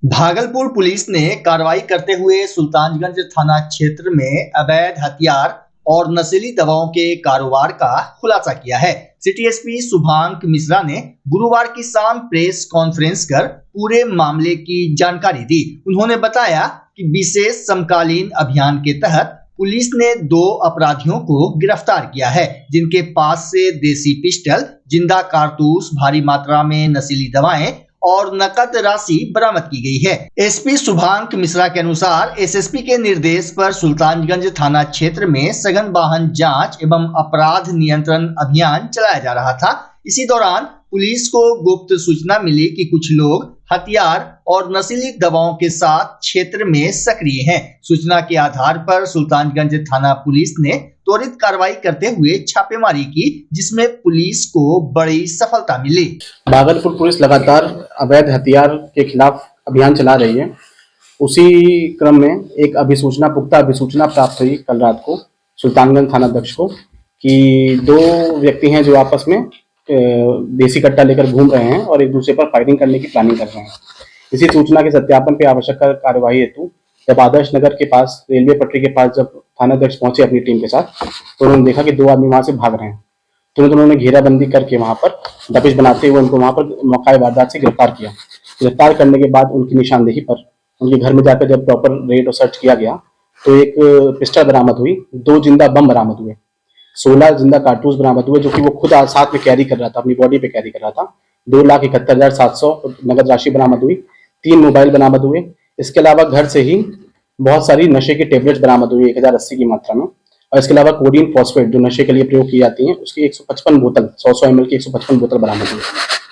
Bhagalpur police ने कार्रवाई करते हुए सुल्तानगंज थाना क्षेत्र में अवैध हथियार और नशीली दवाओं के कारोबार का खुलासा किया है। सिटी एसपी शुभांक मिश्रा ने गुरुवार की शाम प्रेस कॉन्फ्रेंस कर पूरे मामले की जानकारी दी। उन्होंने बताया कि विशेष समकालीन अभियान के तहत पुलिस ने 2 अपराधियों को गिरफ्तार किया है, जिनके पास से देसी पिस्टल, जिंदा कारतूस, भारी मात्रा में नशीली दवाएं और नकद राशि बरामद की गई है। एसपी शुभांक मिश्रा के अनुसार एसएसपी के निर्देश पर सुल्तानगंज थाना क्षेत्र में सघन वाहन जांच एवं अपराध नियंत्रण अभियान चलाया जा रहा था। इसी दौरान पुलिस को गुप्त सूचना मिली कि कुछ लोग हथियार और नशीली दवाओं के साथ क्षेत्र में सक्रिय हैं। सूचना के आधार पर सुल्तानगंज थाना पुलिस ने त्वरित कार्रवाई करते हुए छापेमारी की, जिसमें पुलिस को बड़ी सफलता मिली। भागलपुर पुलिस लगातार अवैध हथियार के खिलाफ अभियान चला रही है। उसी क्रम में एक पुख्ता अभिसूचना प्राप्त हुई कल रात को सुल्तानगंज थाना अध्यक्ष को कि 2 व्यक्ति हैं जो आपस में देसी कट्टा लेकर घूम रहे हैं और एक दूसरे पर फायरिंग करने की प्लानिंग कर रहे हैं। इसी सूचना के सत्यापन पे आवश्यक कार्यवाही हेतु जब आदर्श नगर के पास रेलवे पटरी के पास जब थानाध्यक्ष पहुंचे अपनी टीम के साथ, तो उन्होंने देखा कि 2 आदमी वहां से भाग रहे हैं। तुरंत उन्होंने घेराबंदी करके वहां पर दबिश बनाते हुए उनको वहां पर मौका वारदात से गिरफ्तार किया। गिरफ्तार करने के बाद उनकी निशानदेही पर उनके घर में जाकर जब प्रॉपर रेड और सर्च किया गया तो एक पिस्टल बरामद हुई, 2 जिंदा बम बरामद हुए, 16 जिंदा कारतूस बरामद हुए जो कि वो खुद साथ में कैरी कर रहा था, अपनी बॉडी पे कैरी कर रहा था। 2,71,700 नगद राशि बरामद हुई, 3 मोबाइल बरामद हुए। इसके अलावा घर से ही बहुत सारी नशे की टेबलेट्स बरामद हुई 1080 की मात्रा में, और इसके अलावा कोडीन फॉस्फेट जो नशे के लिए प्रयोग की जाती है उसकी 155 बोतल 100 ml की 155 बोतल बरामद हुई।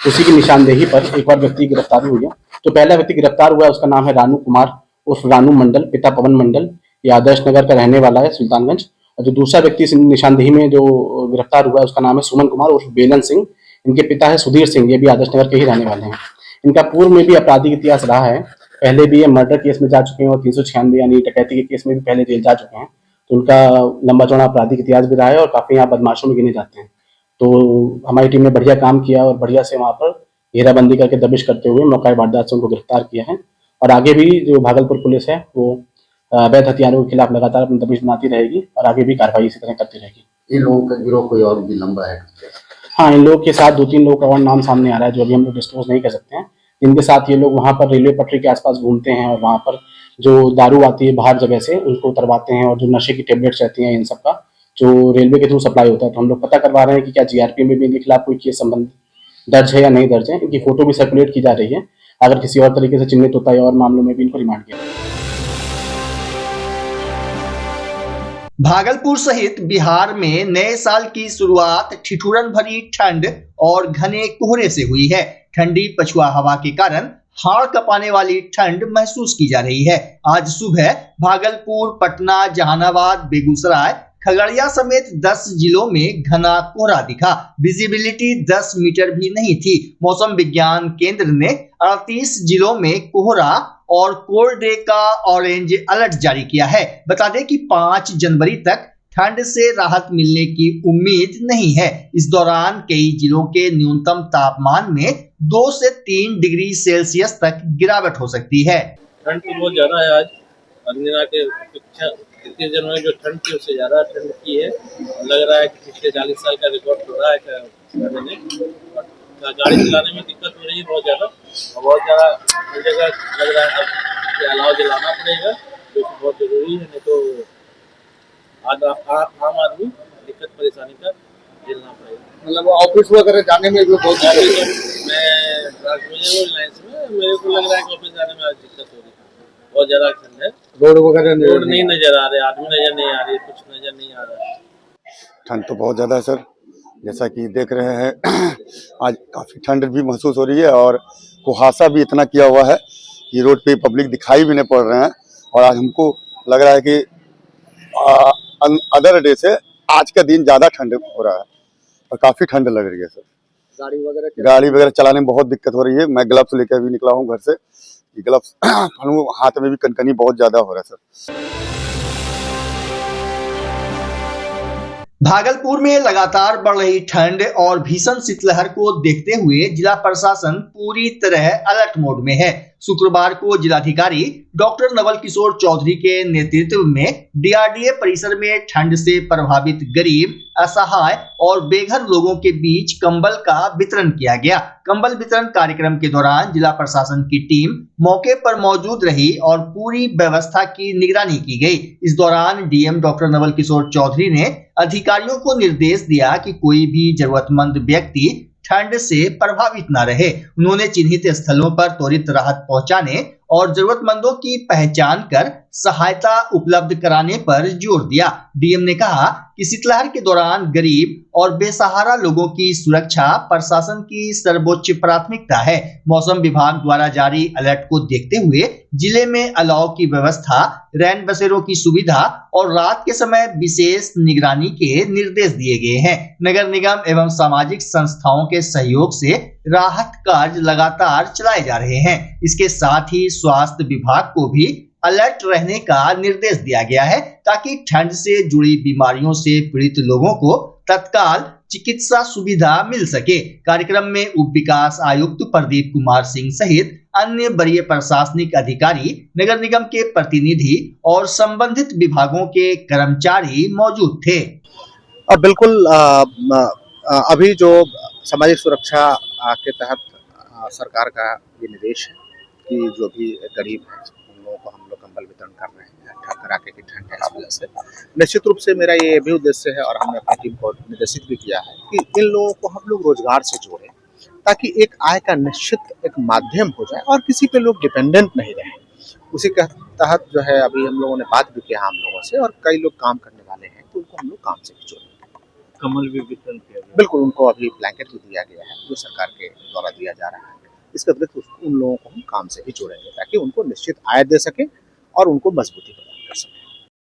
उसी की निशानदेही पर एक और व्यक्ति गिरफ्तार हुई है। तो पहला व्यक्ति गिरफ्तार हुआ है, उसका नाम है रानू कुमार उर्फ रानू मंडल, पिता पवन मंडल, ये आदर्श नगर का रहने वाला है सुल्तानगंज। और जो दूसरा व्यक्ति निशानदेही में जो गिरफ्तार हुआ है उसका नाम है सुमन कुमार उर्फ बेलन सिंह, इनके पिता है सुधीर सिंह, ये भी आदर्श नगर के ही रहने वाले हैं। इनका पूर्व में भी आपराधिक इतिहास रहा है, पहले भी ये मर्डर केस में जा चुके हैं और 396 यानी डकैती के केस में भी पहले जेल जा चुके हैं। तो उनका लंबा चौड़ा आपराधिक इतिहास भी रहा है और काफी यहाँ बदमाशों में गिने जाते हैं। तो हमारी टीम ने बढ़िया काम किया और बढ़िया से वहाँ पर घेराबंदी करके दबिश करते हुए मौका वारदात से उनको गिरफ्तार किया है। और आगे भी जो भागलपुर पुलिस है वो अवैध हथियारों के खिलाफ लगातार अपनी दबिश बनाती रहेगी और आगे भी कार्रवाई इसी तरह करती रहेगी। इन लोगों का गिरोह कोई और भी लंबा है? हाँ, इन लोगों के साथ 2-3 लोगों का और नाम सामने आ रहा है जो अभी हम लोग डिस्क्लोज नहीं कर सकते हैं, जिनके साथ ये लोग वहाँ पर रेलवे पटरी के आसपास घूमते हैं और वहाँ पर जो दारू आती है बाहर जगह से उनको उतरवाते हैं, और जो नशे की टेबलेट्स रहती हैं इन सब का जो रेलवे के थ्रू सप्लाई होता है। तो हम लोग पता करवा रहे हैं कि क्या जीआरपी में भी इनके खिलाफ कोई केस संबंध दर्ज है या नहीं दर्ज है। इनकी फोटो भी सर्कुलेट की जा रही है, अगर किसी और तरीके से चिन्हित होता है और मामलों में भी इनको रिमांड किया। भागलपुर सहित बिहार में नए साल की शुरुआत ठिठुरन भरी ठंड और घने कोहरे से हुई है। ठंडी पछुआ हवा के कारण हाड़ कपाने वाली ठंड महसूस की जा रही है। आज सुबह भागलपुर, पटना, जहानाबाद, बेगूसराय, खगड़िया समेत 10 जिलों में घना कोहरा दिखा। विजिबिलिटी 10 मीटर भी नहीं थी। मौसम विज्ञान केंद्र ने 38 जिलों में कोहरा और कोल्ड डे का ऑरेंज अलर्ट जारी किया है। बता दें कि 5 जनवरी तक ठंड से राहत मिलने की उम्मीद नहीं है। इस दौरान कई जिलों के न्यूनतम तापमान में 2 से 3 डिग्री सेल्सियस तक गिरावट हो सकती है। ठंड तो बहुत ज्यादा है आज, अंजना के 31 जनवरी जो ठंड थी उससे ज्यादा ठंड की है। लग रहा है कि पिछले 40 साल का रिकॉर्ड तोड़ा है गाड़ी चलाने में दिक्कत हो रही है बहुत ज्यादा, और बहुत ज्यादा हर जगह लग रहा है अब अलाव जलाना पड़ेगा, जो कि बहुत जरूरी है, नहीं तो आम आदमी दिक्कत परेशानी का झेलना पड़ेगा। मतलब ऑफिस वगैरह जाने में भी बहुत मैं लाइन्स में मेरे को लग रहा है कि ऑफिस जाने में आज दिक्कत हो रही है, बहुत ज्यादा ठंड है। रोड वगैरह रोड नहीं नजर आ रहे, आदमी नजर नहीं आ रही, कुछ नजर नहीं आ रहा है। ठंड तो बहुत ज़्यादा है सर, जैसा कि देख रहे हैं आज काफ़ी ठंड भी महसूस हो रही है और कुहासा भी इतना किया हुआ है कि रोड पे पब्लिक दिखाई भी नहीं पड़ रहे हैं। और आज हमको लग रहा है कि अदर डे से आज का दिन ज़्यादा ठंड हो रहा है और काफ़ी ठंड लग रही है सर। गाड़ी वगैरह चलाने में बहुत दिक्कत हो रही है। मैं ग्लव्स लेकर अभी निकला हूँ घर से, ग्लव्स हाथ में भी कनकनी बहुत ज़्यादा हो रहा है सर। भागलपुर में लगातार बढ़ रही ठंड और भीषण शीतलहर को देखते हुए जिला प्रशासन पूरी तरह अलर्ट मोड में है। शुक्रवार को जिलाधिकारी डॉक्टर नवल किशोर चौधरी के नेतृत्व में डीआरडीए परिसर में ठंड से प्रभावित गरीब, असहाय और बेघर लोगों के बीच कंबल का वितरण किया गया। कंबल वितरण कार्यक्रम के दौरान जिला प्रशासन की टीम मौके पर मौजूद रही और पूरी व्यवस्था की निगरानी की गई। इस दौरान डीएम डॉक्टर नवल किशोर चौधरी ने अधिकारियों को निर्देश दिया कि कोई भी जरूरतमंद व्यक्ति ठंड से प्रभावित न रहे। उन्होंने चिन्हित स्थलों पर त्वरित राहत पहुंचाने और जरूरतमंदों की पहचान कर सहायता उपलब्ध कराने पर जोर दिया। डीएम ने कहा कि शीतलहर के दौरान गरीब और बेसहारा लोगों की सुरक्षा प्रशासन की सर्वोच्च प्राथमिकता है। मौसम विभाग द्वारा जारी अलर्ट को देखते हुए जिले में अलाव की व्यवस्था, रैन बसेरों की सुविधा और रात के समय विशेष निगरानी के निर्देश दिए गए हैं। नगर निगम एवं सामाजिक संस्थाओं के सहयोग से राहत कार्य लगातार चलाए जा रहे हैं। इसके साथ ही स्वास्थ्य विभाग को भी अलर्ट रहने का निर्देश दिया गया है ताकि ठंड से जुड़ी बीमारियों से पीड़ित लोगों को तत्काल चिकित्सा सुविधा मिल सके। कार्यक्रम में उप विकास आयुक्त प्रदीप कुमार सिंह सहित अन्य वरीय प्रशासनिक अधिकारी, नगर निगम के प्रतिनिधि और संबंधित विभागों के कर्मचारी मौजूद थे। अब बिल्कुल अभी जो सामाजिक सुरक्षा के तहत सरकार का ये निर्देश है कि जो भी गरीब है उन लोगों को हम लोग कंबल वितरण कर रहे हैं कड़ाके की ठंड है। इस वजह से निश्चित रूप से मेरा ये भी उद्देश्य है और हमने अपनी टीम को निर्देशित भी किया है कि इन लोगों को हम लोग रोजगार से जोड़ें ताकि एक आय का निश्चित एक माध्यम हो जाए और किसी पे लोग डिपेंडेंट नहीं रहे। उसी के तहत जो है अभी हम लोगों ने बात भी किया हम लोगों से और कई लोग काम करने वाले हैं तो उनको हम लोग काम से भी जोड़ें। कम्बल भी वितरण किया गया। बिल्कुल, उनको अभी ब्लैंकेट भी दिया गया है जो सरकार के द्वारा दिया जा रहा है। इसके अतिरिक्त उन लोगों को हम काम से भी जोड़ेंगे ताकि उनको निश्चित आय दे सके और उनको मजबूती प्रदान कर सके।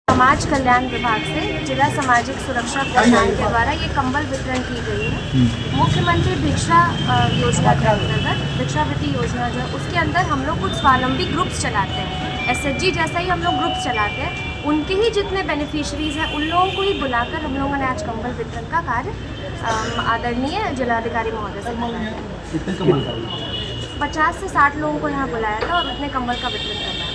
समाज कल्याण विभाग से जिला सामाजिक सुरक्षा कोषांग के द्वारा ये कंबल वितरण की गई है। मुख्यमंत्री भिक्षा योजना के अंतर्गत भिक्षावृत्ति योजना जो है उसके अंदर हम लोग कुछ स्वावलंबी ग्रुप्स चलाते हैं। एसएचजी जैसा ही हम लोग ग्रुप्स चलाते हैं। उनके ही जितने बेनिफिशरीज हैं उन लोगों को ही बुलाकर हम लोगों ने आज कंबल वितरण का कार्य आदरणीय जिलाधिकारी महोदय से कराया। 50 से 60 लोगों को यहाँ बुलाया था और उतने कंबल का वितरण करना है।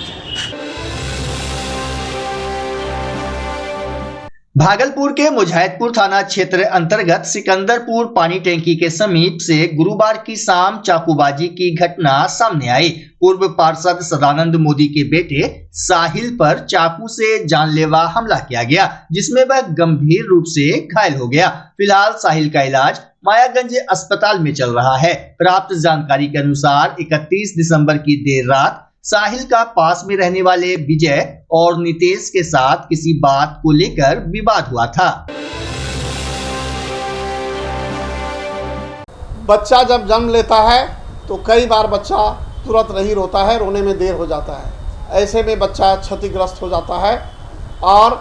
भागलपुर के मुजैदपुर थाना क्षेत्र अंतर्गत सिकंदरपुर पानी टैंकी के समीप से गुरुवार की शाम चाकूबाजी की घटना सामने आई। पूर्व पार्षद सदानंद मोदी के बेटे साहिल पर चाकू से जानलेवा हमला किया गया जिसमें वह गंभीर रूप से घायल हो गया। फिलहाल साहिल का इलाज मायागंज अस्पताल में चल रहा है। प्राप्त जानकारी के अनुसार 31 दिसंबर की देर रात साहिल का पास में रहने वाले विजय और नितेश के साथ किसी बात को लेकर विवाद हुआ था। बच्चा जब जन्म लेता है तो कई बार बच्चा तुरंत नहीं रोता है, रोने में देर हो जाता है। ऐसे में बच्चा क्षतिग्रस्त हो जाता है और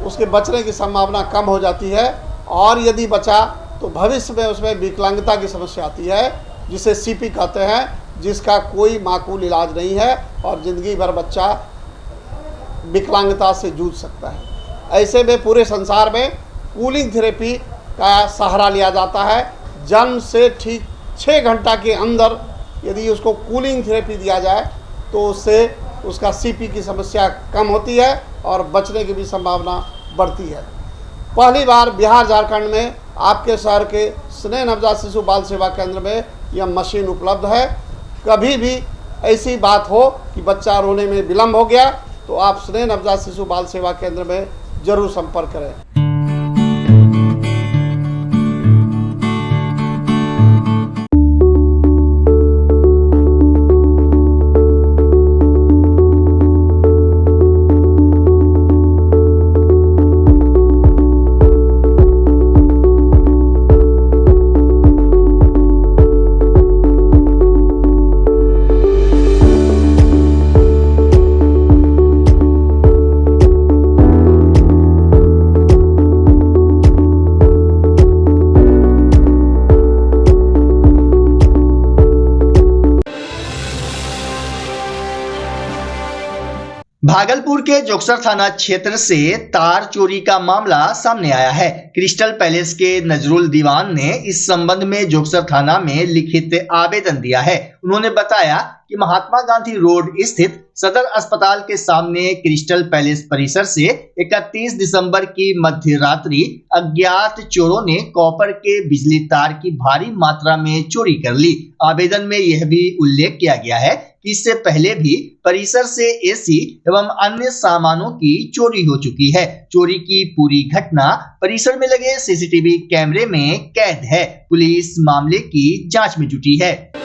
उसके बचने की संभावना कम हो जाती है और यदि बचा तो भविष्य में उसमें विकलांगता की समस्या आती है जिसे सीपी कहते हैं, जिसका कोई माकूल इलाज नहीं है और ज़िंदगी भर बच्चा विकलांगता से जूझ सकता है। ऐसे में पूरे संसार में कूलिंग थेरेपी का सहारा लिया जाता है। जन्म से ठीक 6 घंटा के अंदर यदि उसको कूलिंग थेरेपी दिया जाए तो उससे उसका सीपी की समस्या कम होती है और बचने की भी संभावना बढ़ती है। पहली बार बिहार झारखंड में आपके शहर के स्नेह नवजात शिशु बाल सेवा केंद्र में यह मशीन उपलब्ध है। कभी भी ऐसी बात हो कि बच्चा रोने में विलम्ब हो गया तो आप स्नेह नवजात शिशु बाल सेवा केंद्र में जरूर संपर्क करें। भागलपुर के जोगसर थाना क्षेत्र से तार चोरी का मामला सामने आया है। क्रिस्टल पैलेस के नजरुल दीवान ने इस संबंध में जोगसर थाना में लिखित आवेदन दिया है। उन्होंने बताया कि महात्मा गांधी रोड स्थित सदर अस्पताल के सामने क्रिस्टल पैलेस परिसर से 31 दिसंबर की मध्य रात्रि अज्ञात चोरों ने कॉपर के बिजली तार की भारी मात्रा में चोरी कर ली। आवेदन में यह भी उल्लेख किया गया है कि इससे पहले भी परिसर से एसी एवं अन्य सामानों की चोरी हो चुकी है। चोरी की पूरी घटना परिसर में लगे सीसीटीवी कैमरे में कैद है। पुलिस मामले की जांच में जुटी है।